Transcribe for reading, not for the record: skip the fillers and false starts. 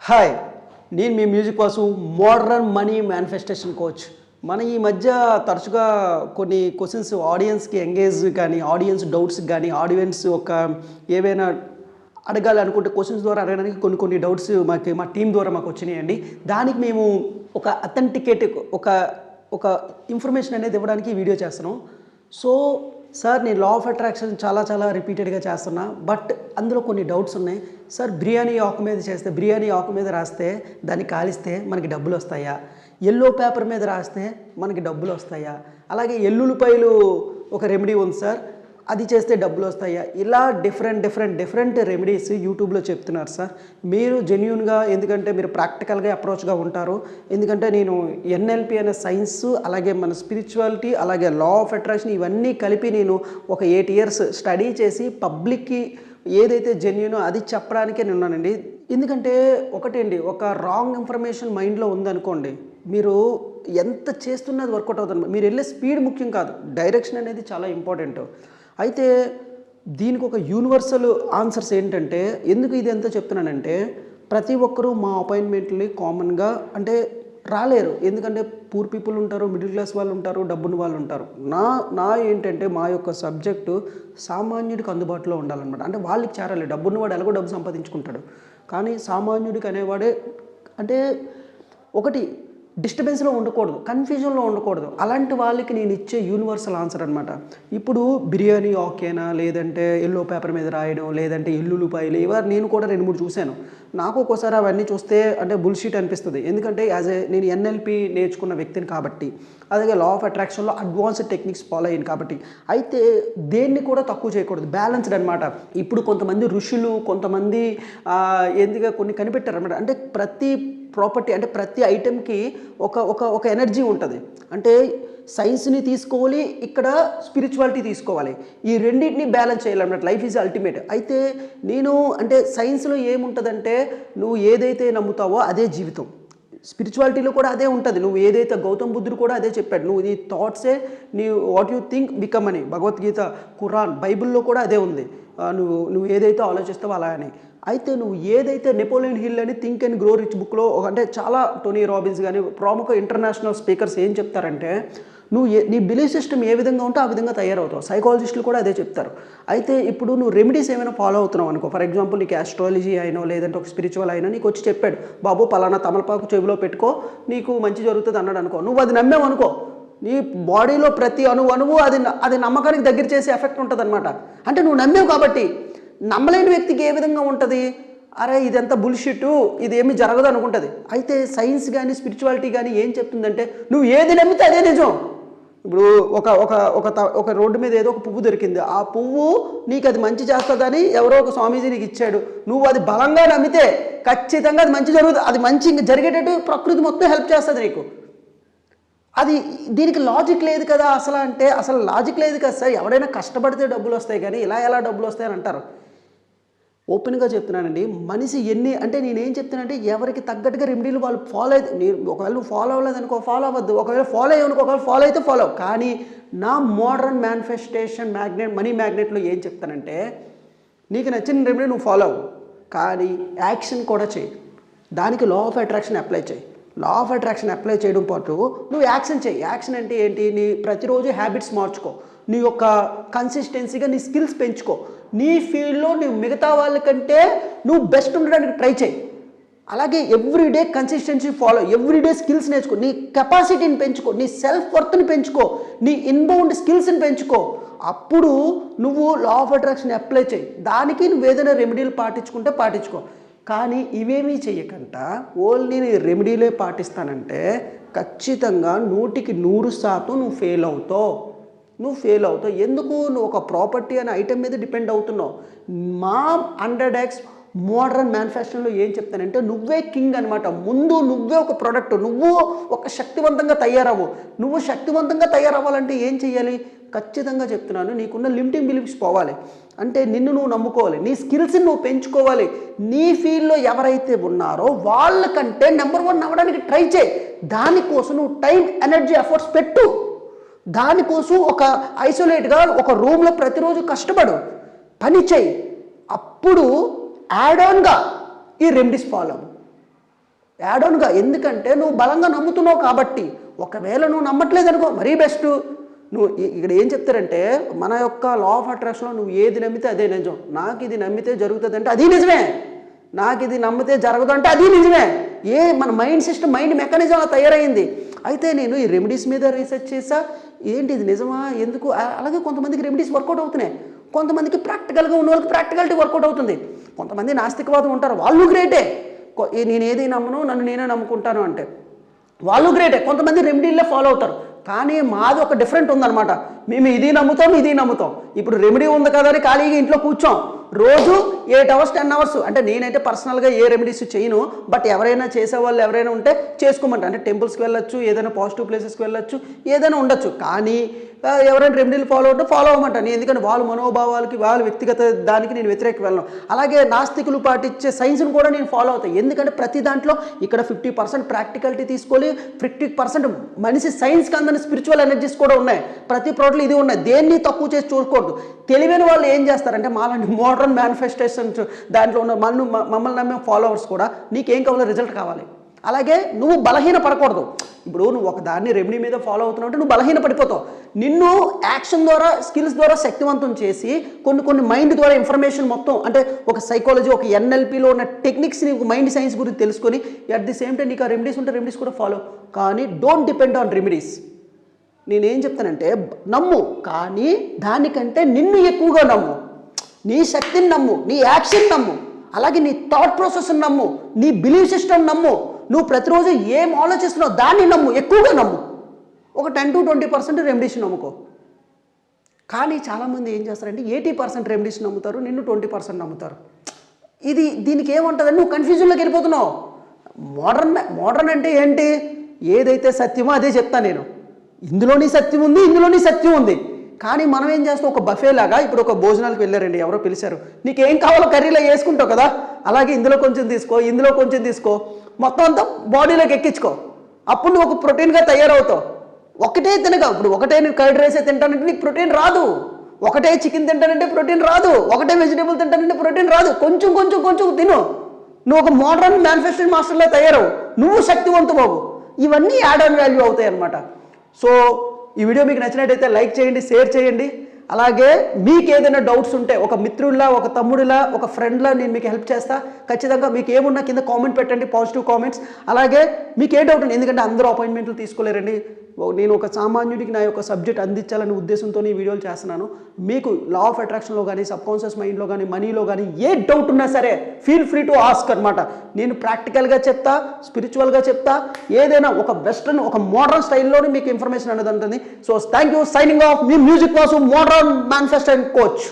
Hi, నేను మీ music Vasu modern money manifestation coach. మన ఈ మధ్య తరచుగా కొన్ని క్వశ్చన్స్ ఆడియన్స్కి ఎంగేజ్ కానీ, ఆడియన్స్ డౌట్స్ కానీ, ఆడియన్స్ ఒక ఏవైనా అడగాలి అనుకుంటే క్వశ్చన్స్ ద్వారా అడగడానికి కొన్ని డౌట్స్ మా టీం ద్వారా మాకు వచ్చినాయండి. దానికి మేము ఒక అథెంటికేట్ ఒక ఇన్ఫర్మేషన్ అనేది ఇవ్వడానికి ఈ వీడియో చేస్తున్నాం. సో సార్, నేను లా ఆఫ్ అట్రాక్షన్ చాలా రిపీటెడ్గా చేస్తున్నా, బట్ అందులో కొన్ని డౌట్స్ ఉన్నాయి. సార్, బిర్యానీ ఆకు మీద రాస్తే దాన్ని కాలిస్తే మనకి డబ్బులు వస్తాయా? ఎల్లో పేపర్ మీద రాస్తే మనకి డబ్బులు వస్తాయా? అలాగే ఎల్లుల్లిపాయలు ఒక రెమెడీ ఉంది సార్, అది చేస్తే డబ్బులు వస్తాయా? ఇలా డిఫరెంట్ రెమెడీస్ యూట్యూబ్లో చెప్తున్నారు సార్. మీరు జెన్యూన్గా, ఎందుకంటే మీరు ప్రాక్టికల్గా అప్రోచ్గా ఉంటారు. ఎందుకంటే నేను ఎన్ఎల్పి అనే సైన్స్, అలాగే మన స్పిరిచువాలిటీ, అలాగే లా ఆఫ్ అట్రాక్షన్ ఇవన్నీ కలిపి నేను ఒక 8 years స్టడీ చేసి పబ్లిక్కి ఏదైతే జెన్యూనో అది చెప్పడానికే నేనున్నానండి. ఎందుకంటే ఒకటండి, ఒక రాంగ్ ఇన్ఫర్మేషన్ మైండ్లో ఉందనుకోండి, మీరు ఎంత చేస్తున్నది వర్కౌట్ అవుతుంది. మీరు వెళ్ళే స్పీడ్ ముఖ్యం కాదు, డైరెక్షన్ అనేది చాలా ఇంపార్టెంట్. అయితే దీనికి ఒక యూనివర్సల్ ఆన్సర్స్ ఏంటంటే, ఎందుకు ఇది ఎంత చెప్తున్నానంటే, ప్రతి ఒక్కరూ మా అపాయింట్మెంట్ని కామన్గా అంటే రాలేరు. ఎందుకంటే పూర్ పీపుల్ ఉంటారు, మిడిల్ క్లాస్ వాళ్ళు ఉంటారు, డబ్బున్న వాళ్ళు ఉంటారు. నా ఏంటంటే మా యొక్క సబ్జెక్టు సామాన్యుడికి అందుబాటులో ఉండాలన్నమాట. అంటే వాళ్ళకి చేరాలి. డబ్బున్నవాడు ఎలాగో డబ్బు సంపాదించుకుంటాడు, కానీ సామాన్యుడికి అనేవాడే అంటే ఒకటి డిస్టర్బెన్స్లో ఉండకూడదు, కన్ఫ్యూజన్లో ఉండకూడదు. అలాంటి వాళ్ళకి నేను ఇచ్చే యూనివర్సల్ ఆన్సర్ అనమాట. ఇప్పుడు బిర్యానీ ఓకేనా, లేదంటే ఎల్లో పేపర్ మీద రాయడం, లేదంటే ఎల్లుల్లిపాయలు, నేను కూడా 2-3 చూశాను. నాకు ఒక్కోసారి అవన్నీ చూస్తే అంటే బుల్షీట్ అనిపిస్తుంది. ఎందుకంటే నేను ఎన్ఎల్పి నేర్చుకున్న వ్యక్తిని కాబట్టి, అలాగే లా ఆఫ్ అట్రాక్షన్లో అడ్వాన్స్డ్ టెక్నిక్స్ ఫాలో అయ్యాను కాబట్టి, అయితే దేన్ని కూడా తక్కువ చేయకూడదు, బ్యాలెన్స్డ్ అనమాట. ఇప్పుడు కొంతమంది ఋషులు, కొంతమంది ఎందుకు కొన్ని కనిపెట్టారు అనమాట. అంటే ప్రతి ప్రాపర్టీ, అంటే ప్రతి ఐటెంకి ఒక ఎనర్జీ ఉంటుంది. అంటే సైన్స్ని తీసుకోవాలి, ఇక్కడ స్పిరిచువాలిటీ తీసుకోవాలి. ఈ రెండింటిని బ్యాలెన్స్ చేయాలన్నమాట. Life is ultimate. అయితే నేను అంటే సైన్స్లో ఏముంటుందంటే, నువ్వు ఏదైతే నమ్ముతావో అదే జీవితం. స్పిరిచువాలిటీలో కూడా అదే ఉంటుంది. నువ్వు ఏదైతే గౌతమ్ బుద్ధుడు కూడా అదే చెప్పాడు, నువ్వు నీ థాట్సే నీ వాట్ యు థింక్ బికమ్ అని. భగవద్గీత, ఖురాన్, బైబిల్లో కూడా అదే ఉంది. నువ్వు ఏదైతే ఆలోచిస్తావో అలా అని. అయితే నువ్వు ఏదైతే నెపోలియన్ హిల్ అని థింక్ అండ్ గ్రో రిచ్ బుక్లో అంటే చాలా టోనీ రాబిన్స్ కానీ ప్రముఖ ఇంటర్నేషనల్ స్పీకర్స్ ఏం చెప్తారంటే, నీ బిలీఫ్ సిస్టమ్ ఏ విధంగా ఉంటే ఆ విధంగా తయారవుతావు. సైకాలజిస్టులు కూడా అదే చెప్తారు. అయితే ఇప్పుడు నువ్వు రెమెడీస్ ఏమైనా ఫాలో అవుతున్నావు అనుకో, ఫర్ ఎగ్జాంపుల్ నీకు ఆస్ట్రాలజీ అయినో లేదంటే ఒక స్పిరిచువల్ అయినో నీకు వచ్చి చెప్పాడు, బాబు పలానా తమలపాకు చెవిలో పెట్టుకో నీకు మంచి జరుగుతుంది అన్నాడు అనుకో, నువ్వు అది నమ్మేవు అనుకో, నీ బాడీలో ప్రతి అణువు అది నమ్మకానికి దగ్గర చేసే ఎఫెక్ట్ ఉంటుంది అనమాట. అంటే నువ్వు నమ్మేవు కాబట్టి. నమ్మలేని వ్యక్తికి ఏ విధంగా ఉంటుంది, అరే ఇదంతా బుల్షిట్, ఇదేమీ జరగదు అనుకుంటుంది. అయితే సైన్స్ కానీ స్పిరిచువాలిటీ కానీ ఏం చెప్తుందంటే, నువ్వు ఏది నమ్మితే అదే నిజం. ఇప్పుడు ఒక రోడ్డు మీద ఏదో ఒక పువ్వు దొరికింది, ఆ పువ్వు నీకు అది మంచి చేస్తుందని ఎవరో ఒక స్వామీజీ నీకు ఇచ్చాడు, నువ్వు అది బలంగా నమ్మితే ఖచ్చితంగా అది మంచి జరుగుతుంది. అది మంచి ఇంకా జరిగేటట్టు ప్రకృతి మొత్తం హెల్ప్ చేస్తుంది నీకు. అది దీనికి లాజిక్ లేదు కదా అసలు. అంటే అసలు లాజిక్ లేదు కదా సార్, ఎవడైనా కష్టపడితే డబ్బులు వస్తాయి కానీ ఇలా ఎలా డబ్బులు వస్తాయని అంటారు. ఓపెన్గా చెప్తున్నానండి, మనిషి అంటే నేనేం చెప్తున్నానంటే, ఎవరికి తగ్గట్టుగా రెమెడీలు వాళ్ళు ఫాలో అయితే, ఒకవేళ నువ్వు ఫాలో అవ్వలేదు అనుకో ఫాలో అవ్వద్దు, ఒకవేళ ఫాలో అయ్యానుకో, ఒకవేళ ఫాలో అయితే ఫాలో. కానీ నా మోడర్న్ మేనిఫెస్టేషన్ మనీ మ్యాగ్నెట్లో ఏం చెప్తానంటే, నీకు నచ్చిన రెమెడీ నువ్వు ఫాలో అవ్వు, కానీ యాక్షన్ కూడా చేయి. దానికి లా ఆఫ్ అట్రాక్షన్ అప్లై చేయి. లా ఆఫ్ అట్రాక్షన్ అప్లై చేయడం పాటు నువ్వు యాక్షన్ చేయి. యాక్షన్ అంటే ఏంటి, నీ ప్రతిరోజు హ్యాబిట్స్ మార్చుకో, నీ యొక్క కన్సిస్టెన్సీగా నీ స్కిల్స్ పెంచుకో, నీ ఫీల్డ్లో నువ్వు మిగతా వాళ్ళకంటే నువ్వు బెస్ట్ ఉండడానికి ట్రై చేయి. అలాగే everyday consistency follow, everyday skills నేర్చుకో, నీ కెపాసిటీని పెంచుకో, నీ సెల్ఫ్ వర్త్ని పెంచుకో, నీ ఇన్బౌండ్ స్కిల్స్ని పెంచుకో. అప్పుడు నువ్వు లా ఆఫ్ అట్రాక్షన్ అప్లై చేయి. దానికి నువ్వు ఏదైనా రెమెడీలు పాటించుకుంటే పాటించుకో. కానీ ఇవేమీ చెయ్యకంట ఓన్లీ నేను రెమెడీలే పాటిస్తానంటే ఖచ్చితంగా 100% నువ్వు ఫెయిల్ అవుతావు. ఎందుకు? నువ్వు ఒక ప్రాపర్టీ అనే ఐటెం మీద డిపెండ్ అవుతున్నావు. మా 100x మోడర్న్ మేనిఫెస్టోలో ఏం చెప్తానంటే, నువ్వే కింగ్ అనమాట. ముందు నువ్వే ఒక ప్రోడక్ట్, నువ్వు ఒక శక్తివంతంగా తయారవ్వు. నువ్వు శక్తివంతంగా తయారవ్వాలంటే ఏం చెయ్యాలి? ఖచ్చితంగా చెప్తున్నాను, నీకున్న లిమిటింగ్ బిలీఫ్స్ పోవాలి. అంటే నిన్ను నువ్వు నమ్ముకోవాలి, నీ స్కిల్స్ని నువ్వు పెంచుకోవాలి. నీ ఫీల్డ్లో ఎవరైతే ఉన్నారో వాళ్ళకంటే నెంబర్ 1 అవ్వడానికి ట్రై చేయి. దానికోసం నువ్వు టైం, ఎనర్జీ, ఎఫర్ట్స్ పెట్టు. దానికోసం ఒక ఐసోలేట్గా ఒక రూమ్లో ప్రతిరోజు కష్టపడు, పని చేయి. అప్పుడు యాడ్ ఆన్గా ఈ రెమెడీస్ ఫాలో అవ్వు. యాడ్ ఆన్గా. ఎందుకంటే నువ్వు బలంగా నమ్ముతున్నావు కాబట్టి. ఒకవేళ నువ్వు నమ్మట్లేదు అనుకో, మరీ బెస్ట్. నువ్వు ఇక్కడ ఏం చెప్తారంటే మన యొక్క లా ఆఫ్ అట్రాక్షన్లో నువ్వు ఏది నమ్మితే అదే నిజం. నాకు ఇది నమ్మితే జరుగుతుంది అంటే అది నిజమే, నాకు ఇది నమ్మితే జరగదు అంటే అది నిజమే. మన మైండ్ సిస్టమ్, మైండ్ మెకానిజం అలా తయారైంది. అయితే నేను ఈ రెమెడీస్ మీద రీసెర్చ్ చేసా, ఏంటి ఇది నిజమా ఎందుకు. అలాగే కొంతమందికి రెమెడీస్ వర్కౌట్ అవుతున్నాయి, కొంతమందికి ప్రాక్టికల్గా ఉన్న వాళ్ళకి ప్రాక్టికాలిటీ వర్కౌట్ అవుతుంది. కొంతమంది నాస్తికవాదం ఉంటారు, వాళ్ళు గ్రేటే. నేను ఏది నమ్మను, నన్ను నేనే నమ్ముకుంటాను అంటే వాళ్ళు గ్రేటే. కొంతమంది రెమెడీలే ఫాలో అవుతారు. కానీ మాది ఒక డిఫరెంట్ ఉందన్నమాట. మేము ఇది నమ్ముతాం, ఇది నమ్ముతాం. ఇప్పుడు రెమెడీ ఉంది కదా అని ఖాళీగా ఇంట్లో కూర్చోం. రోజు 8 hours 10 hours. అంటే నేనైతే పర్సనల్గా ఏ రెమెడీస్ చేయను, బట్ ఎవరైనా చేసేవాళ్ళు ఎవరైనా ఉంటే చేసుకోమంటారు. అంటే టెంపుల్స్కి వెళ్ళొచ్చు, ఏదైనా పాజిటివ్ ప్లేసెస్కి వెళ్ళొచ్చు, ఏదైనా ఉండొచ్చు. కానీ ఎవరైనా రెమెడీలు ఫాలో అవుతే ఫాలో అవ్వమంటాను. ఎందుకంటే వాళ్ళ మనోభావాలకి, వాళ్ళ వ్యక్తిగత దానికి నేను వ్యతిరేక వెళ్ళను. అలాగే నాస్తికులు పాటించే సైన్స్ని కూడా నేను ఫాలో అవుతాను. ఎందుకంటే ప్రతి దాంట్లో ఇక్కడ 50% ప్రాక్టికాలిటీ తీసుకోవాలి, 50% మనిషి సైన్స్కి అందని స్పిరిచువల్ ఎనర్జీస్ కూడా ఉన్నాయి. ప్రతి ప్రోడక్ట్లో ఇది ఉన్నాయి. దేన్ని తక్కువ చేసి చూడకూడదు. తెలివైన వాళ్ళు ఏం చేస్తారంటే మాలాంటి మోడర్న్ మేనిఫెస్టేషన్స్ దాంట్లో ఉన్న మమ్మల్ని నమ్మే ఫాలోవర్స్ కూడా నీకేం కావాలో రిజల్ట్ కావాలి. అలాగే నువ్వు బలహీన పడకూడదు. ఇప్పుడు నువ్వు ఒక దాన్ని రెమెడీ మీద ఫాలో అవుతున్నావు అంటే నువ్వు బలహీన పడిపోతావు. నిన్ను యాక్షన్ ద్వారా, స్కిల్స్ ద్వారా శక్తివంతం చేసి కొన్ని మైండ్ ద్వారా ఇన్ఫర్మేషన్ మొత్తం, అంటే ఒక సైకాలజీ, ఒక ఎన్ఎల్పిలో ఉన్న టెక్నిక్స్ నీకు మైండ్ సైన్స్ గురించి తెలుసుకొని అట్ ది సేమ్ టైం నీకు ఆ రెమెడీస్ ఉంటే రెమెడీస్ కూడా ఫాలో. కానీ డోంట్ డిపెండ్ ఆన్ రెమెడీస్. నేనేం చెప్తానంటే నమ్ము, కానీ దానికంటే నిన్ను ఎక్కువగా నమ్ము. నీ శక్తిని నమ్ము, నీ యాక్షన్ నమ్ము, అలాగే నీ థాట్ ప్రాసెస్ని నమ్ము, నీ బిలీఫ్ సిస్టమ్ నమ్ము. నువ్వు ప్రతిరోజు ఏం ఆలోచిస్తున్నావు దాన్ని నమ్ము, ఎక్కువగా నమ్ము. ఒక 10 to 20% రెమెడీస్ నమ్ముకో. కానీ చాలామంది ఏం చేస్తారంటే 80% రెమెడీస్ నమ్ముతారు, నిన్ను 20% నమ్ముతారు. దీనికి ఏముంటుందని నువ్వు కన్ఫ్యూజన్లోకి వెళ్ళిపోతున్నావు. మోడర్న్ అంటే ఏంటి? ఏదైతే సత్యమో అదే చెప్తాను నేను. ఇందులోని సత్యం ఉంది, ఇందులోని సత్యం ఉంది. కానీ మనం ఏం చేస్తాం, ఒక బఫే లాగా. ఇప్పుడు ఒక భోజనాలకు వెళ్ళారండి, ఎవరో పిలిచారు, నీకేం కావాలో కర్రీలో వేసుకుంటావు కదా, అలాగే ఇందులో కొంచెం తీసుకో, ఇందులో కొంచెం తీసుకో, మొత్తం అంతా బాడీలోకి ఎక్కించుకో. అప్పుడు నువ్వు ఒక ప్రోటీన్గా తయారవుతావు. ఒకటే తినగా, ఇప్పుడు ఒకటే నువ్వు కర్డ్ రైసే తింటానంటే నీకు ప్రోటీన్ రాదు, ఒకటే చికెన్ తింటానంటే ప్రోటీన్ రాదు, ఒకటే వెజిటేబుల్ తింటానంటే ప్రోటీన్ రాదు. కొంచెం కొంచెం కొంచెం తిను. నువ్వు ఒక మోడర్న్ మేనిఫెస్టేషన్ మాస్టర్లో తయారవు, నువ్వు శక్తివంతమవు. ఇవన్నీ యాడ్ ఆన్ వాల్యూ అవుతాయి అన్నమాట. సో ఈ వీడియో మీకు నచ్చినట్టయితే లైక్ చేయండి, షేర్ చేయండి. అలాగే మీకు ఏదైనా డౌట్స్ ఉంటే ఒక మిత్రుడిలా, ఒక తమ్ముడిలా, ఒక ఫ్రెండ్లా నేను మీకు హెల్ప్ చేస్తా. ఖచ్చితంగా మీకు ఏమున్నా కింద కామెంట్ పెట్టండి, పాజిటివ్ కామెంట్స్. అలాగే మీకు ఏ డౌట్ ఉంది, ఎందుకంటే అందరూ అపాయింట్మెంట్లు తీసుకోలేరండి. నేను ఒక సామాన్యుడికి నా యొక్క సబ్జెక్ట్ అందించాలనే ఉద్దేశంతో ఈ వీడియోలు చేస్తున్నాను. మీకు లా ఆఫ్ అట్రాక్షన్లో కానీ, సబ్కాన్షియస్ మైండ్లో కానీ, మనీలో కానీ ఏ డౌట్ ఉన్నా సరే ఫీల్ ఫ్రీ టు ఆస్క్ అనమాట. నేను ప్రాక్టికల్గా చెప్తా, స్పిరిచువల్గా చెప్తా, ఏదైనా ఒక వెస్ట్రన్, ఒక మోడర్న్ స్టైల్లోనే మీకు ఇన్ఫర్మేషన్ అనేది ఉంటుంది. So thank you. Signing off. Me music Vasu, modern manifestation coach.